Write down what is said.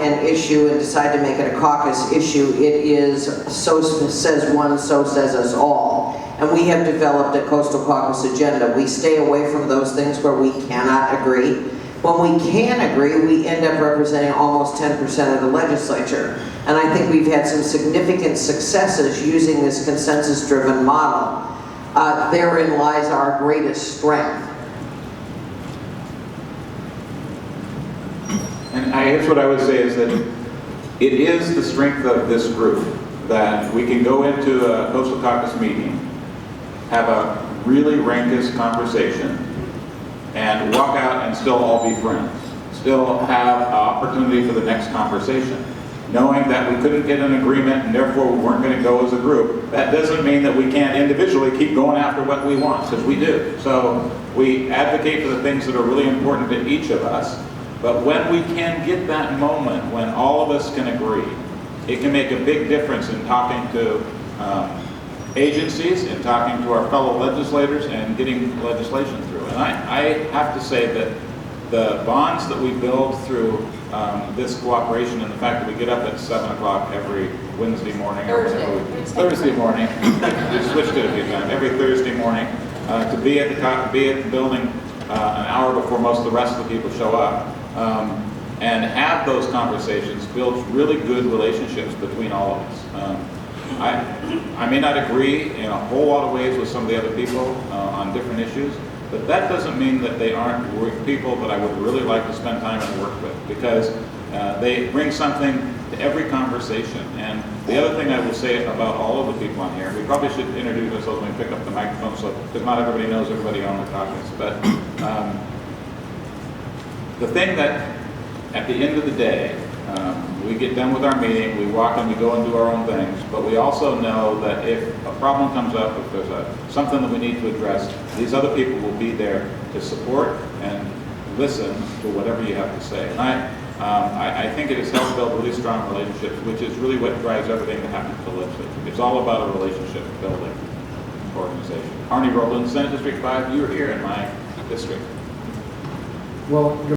an issue and decide to make it a caucus issue, it is so says one, so says us all. And we have developed a Coastal Caucus agenda. We stay away from those things where we cannot agree. When we can agree, we end up representing almost 10% of the legislature. And I think we've had some significant successes using this consensus-driven model. Therein lies our greatest strength. And I guess what I would say is that it is the strength of this group that we can go into a Coastal Caucus meeting, have a really rankus conversation, and walk out and still all be friends. Still have an opportunity for the next conversation. Knowing that we couldn't get an agreement and therefore we weren't going to go as a group, that doesn't mean that we can't individually keep going after what we want, because we do. So we advocate for the things that are really important to each of us. But when we can get that moment when all of us can agree, it can make a big difference in talking to agencies, in talking to our fellow legislators, and getting legislation through. And I have to say that the bonds that we build through this cooperation, and the fact that we get up at 7 o'clock every Wednesday morning, Thursday morning, we switched it a few times, every Thursday morning, to be at the building an hour before most of the rest of the people show up, and have those conversations builds really good relationships between all of us. I may not agree in a whole lot of ways with some of the other people on different issues, but that doesn't mean that they aren't people that I would really like to spend time and work with, because they bring something to every conversation. And the other thing I will say about all of the people on here, we probably should introduce ourselves when we pick up the microphone, so because not everybody knows everybody on the caucus, but the thing that at the end of the day, we get done with our meeting, we walk and we go and do our own things, but we also know that if a problem comes up, if there's something that we need to address, these other people will be there to support and listen to whatever you have to say. And I think it has helped build really strong relationships, which is really what drives everything that happens to the legislature. It's all about a relationship building organization. Arnie Roblan, Senate District 5, you're here in my district. Well,